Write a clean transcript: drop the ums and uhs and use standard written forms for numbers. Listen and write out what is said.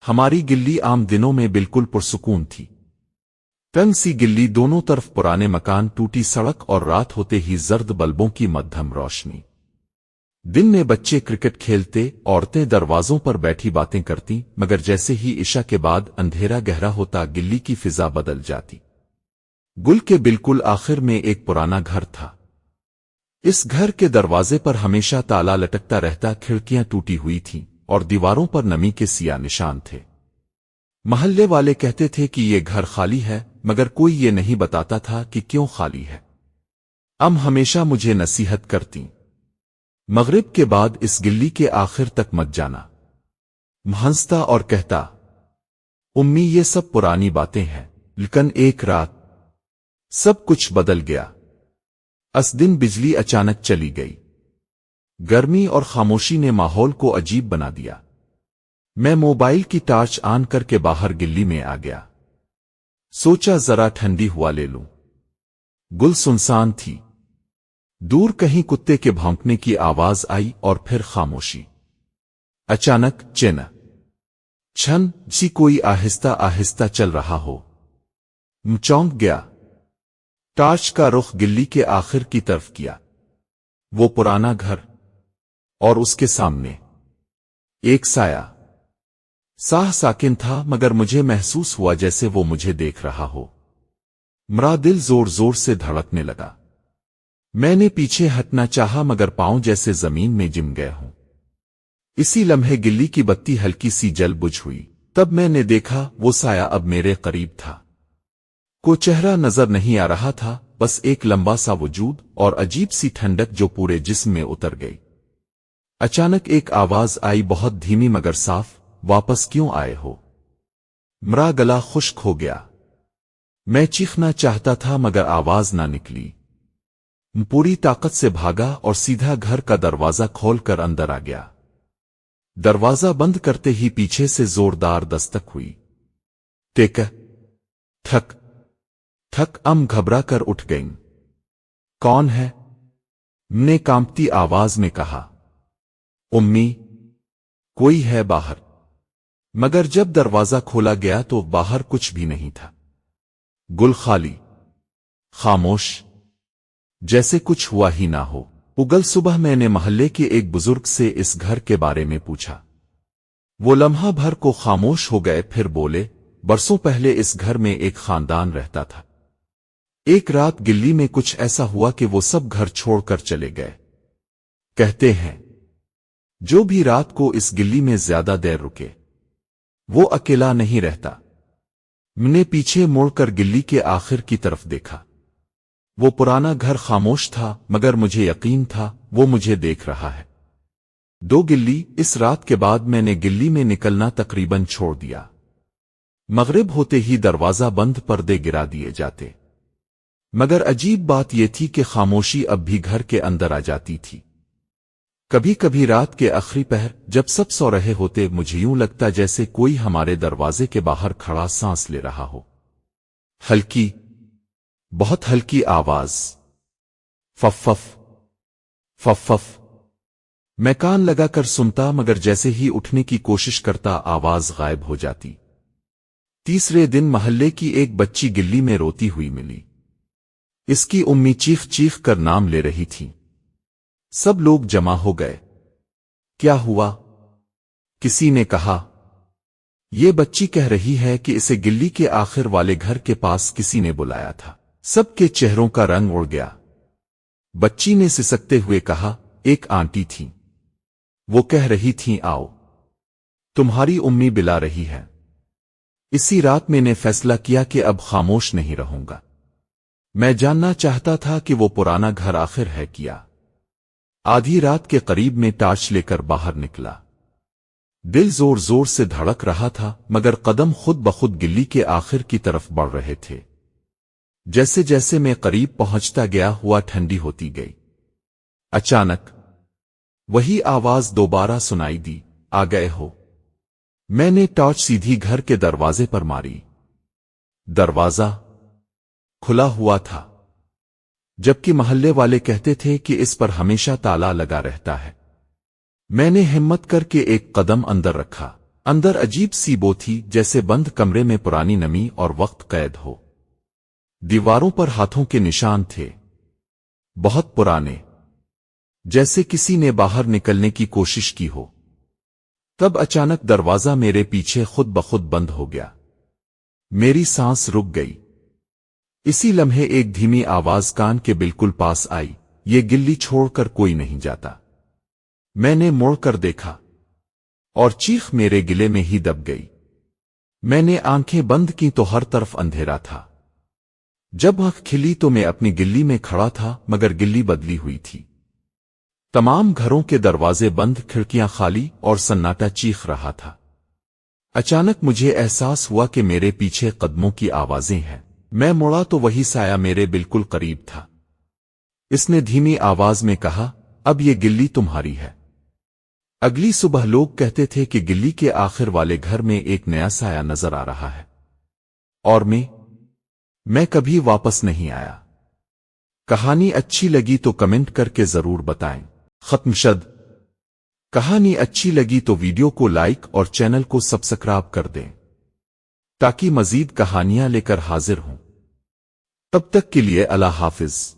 ہماری گلی عام دنوں میں بالکل پرسکون تھی۔ تنگ سی گلی، دونوں طرف پرانے مکان، ٹوٹی سڑک اور رات ہوتے ہی زرد بلبوں کی مدھم روشنی۔ دن میں بچے کرکٹ کھیلتے، عورتیں دروازوں پر بیٹھی باتیں کرتی، مگر جیسے ہی عشاء کے بعد اندھیرا گہرا ہوتا گلی کی فضا بدل جاتی۔ گل کے بالکل آخر میں ایک پرانا گھر تھا۔ اس گھر کے دروازے پر ہمیشہ تالا لٹکتا رہتا، کھڑکیاں ٹوٹی ہوئی تھیں اور دیواروں پر نمی کے سیاہ نشان تھے۔ محلے والے کہتے تھے کہ یہ گھر خالی ہے، مگر کوئی یہ نہیں بتاتا تھا کہ کیوں خالی ہے۔ ام ہمیشہ مجھے نصیحت کرتی، مغرب کے بعد اس گلی کے آخر تک مت جانا۔ ہنستا اور کہتا، امی یہ سب پرانی باتیں ہیں۔ لیکن ایک رات سب کچھ بدل گیا۔ اس دن بجلی اچانک چلی گئی۔ گرمی اور خاموشی نے ماحول کو عجیب بنا دیا۔ میں موبائل کی ٹارچ آن کر کے باہر گلی میں آ گیا۔ سوچا ذرا ٹھنڈی ہوا لے لوں۔ گل سنسان تھی۔ دور کہیں کتے کے بھونکنے کی آواز آئی اور پھر خاموشی۔ اچانک چھن جی کوئی آہستہ آہستہ چل رہا ہو۔ چونک گیا۔ ٹارچ کا رخ گلی کے آخر کی طرف کیا۔ وہ پرانا گھر اور اس کے سامنے ایک سایہ ساکن تھا، مگر مجھے محسوس ہوا جیسے وہ مجھے دیکھ رہا ہو۔ میرا دل زور زور سے دھڑکنے لگا۔ میں نے پیچھے ہٹنا چاہا، مگر پاؤں جیسے زمین میں جم گئے ہوں۔ اسی لمحے گلی کی بتی ہلکی سی جل بجھ ہوئی۔ تب میں نے دیکھا وہ سایہ اب میرے قریب تھا۔ کوئی چہرہ نظر نہیں آ رہا تھا، بس ایک لمبا سا وجود اور عجیب سی ٹھنڈک جو پورے جسم میں اتر گئی۔ اچانک ایک آواز آئی، بہت دھیمی مگر صاف، واپس کیوں آئے ہو؟ میرا گلا خشک ہو گیا۔ میں چیخنا چاہتا تھا مگر آواز نہ نکلی۔ پوری طاقت سے بھاگا اور سیدھا گھر کا دروازہ کھول کر اندر آ گیا۔ دروازہ بند کرتے ہی پیچھے سے زوردار دستک ہوئی۔ ٹیک ٹھک ٹھک ام گھبرا کر اٹھ گئیں۔ کون ہے؟ نے کانپتی آواز میں کہا۔ امی، کوئی ہے باہر؟ مگر جب دروازہ کھولا گیا تو باہر کچھ بھی نہیں تھا۔ گل خالی، خاموش، جیسے کچھ ہوا ہی نہ ہو۔ اگل صبح میں نے محلے کے ایک بزرگ سے اس گھر کے بارے میں پوچھا۔ وہ لمحہ بھر کو خاموش ہو گئے، پھر بولے، برسوں پہلے اس گھر میں ایک خاندان رہتا تھا۔ ایک رات گلی میں کچھ ایسا ہوا کہ وہ سب گھر چھوڑ کر چلے گئے۔ کہتے ہیں جو بھی رات کو اس گلی میں زیادہ دیر رکے وہ اکیلا نہیں رہتا۔ میں نے پیچھے مڑ کر گلی کے آخر کی طرف دیکھا۔ وہ پرانا گھر خاموش تھا، مگر مجھے یقین تھا وہ مجھے دیکھ رہا ہے۔ گلی اس رات کے بعد میں نے گلی میں نکلنا تقریباً چھوڑ دیا۔ مغرب ہوتے ہی دروازہ بند، پردے گرا دیے جاتے، مگر عجیب بات یہ تھی کہ خاموشی اب بھی گھر کے اندر آ جاتی تھی۔ کبھی کبھی رات کے آخری پہر جب سب سو رہے ہوتے، مجھے یوں لگتا جیسے کوئی ہمارے دروازے کے باہر کھڑا سانس لے رہا ہو۔ ہلکی، بہت ہلکی آواز، فف فف فف فف۔ میں کان لگا کر سنتا، مگر جیسے ہی اٹھنے کی کوشش کرتا آواز غائب ہو جاتی۔ تیسرے دن محلے کی ایک بچی گلی میں روتی ہوئی ملی۔ اس کی امی چیخ چیخ کر نام لے رہی تھی۔ سب لوگ جمع ہو گئے۔ کیا ہوا؟ کسی نے کہا۔ یہ بچی کہہ رہی ہے کہ اسے گلی کے آخر والے گھر کے پاس کسی نے بلایا تھا۔ سب کے چہروں کا رنگ اڑ گیا۔ بچی نے سسکتے ہوئے کہا، ایک آنٹی تھی، وہ کہہ رہی تھیں آؤ، تمہاری امی بلا رہی ہے۔ اسی رات میں نے فیصلہ کیا کہ اب خاموش نہیں رہوں گا۔ میں جاننا چاہتا تھا کہ وہ پرانا گھر آخر ہے کیا۔ آدھی رات کے قریب میں ٹارچ لے کر باہر نکلا۔ دل زور زور سے دھڑک رہا تھا، مگر قدم خود بخود گلی کے آخر کی طرف بڑھ رہے تھے۔ جیسے جیسے میں قریب پہنچتا گیا ہوا ٹھنڈی ہوتی گئی۔ اچانک وہی آواز دوبارہ سنائی دی، آ گئے ہو؟ میں نے ٹارچ سیدھی گھر کے دروازے پر ماری۔ دروازہ کھلا ہوا تھا، جبکہ محلے والے کہتے تھے کہ اس پر ہمیشہ تالا لگا رہتا ہے۔ میں نے ہمت کر کے ایک قدم اندر رکھا۔ اندر عجیب سی بو تھی، جیسے بند کمرے میں پرانی نمی اور وقت قید ہو۔ دیواروں پر ہاتھوں کے نشان تھے، بہت پرانے، جیسے کسی نے باہر نکلنے کی کوشش کی ہو۔ تب اچانک دروازہ میرے پیچھے خود بخود بند ہو گیا۔ میری سانس رک گئی۔ اسی لمحے ایک دھیمی آواز کان کے بالکل پاس آئی، یہ گلی چھوڑ کر کوئی نہیں جاتا۔ میں نے مڑ کر دیکھا اور چیخ میرے گلے میں ہی دب گئی۔ میں نے آنکھیں بند کی تو ہر طرف اندھیرا تھا۔ جب آنکھ کھلی تو میں اپنی گلی میں کھڑا تھا، مگر گلی بدلی ہوئی تھی۔ تمام گھروں کے دروازے بند، کھڑکیاں خالی اور سناٹا چیخ رہا تھا۔ اچانک مجھے احساس ہوا کہ میرے پیچھے قدموں کی آوازیں ہیں۔ میں مڑا تو وہی سایہ میرے بالکل قریب تھا۔ اس نے دھیمی آواز میں کہا، اب یہ گلی تمہاری ہے۔ اگلی صبح لوگ کہتے تھے کہ گلی کے آخر والے گھر میں ایک نیا سایہ نظر آ رہا ہے، اور میں کبھی واپس نہیں آیا۔ کہانی اچھی لگی تو کمنٹ کر کے ضرور بتائیں۔ ختم شد۔ کہانی اچھی لگی تو ویڈیو کو لائک اور چینل کو سبسکرائب کر دیں تاکہ مزید کہانیاں لے کر حاضر ہوں۔ تب تک کے لیے اللہ حافظ۔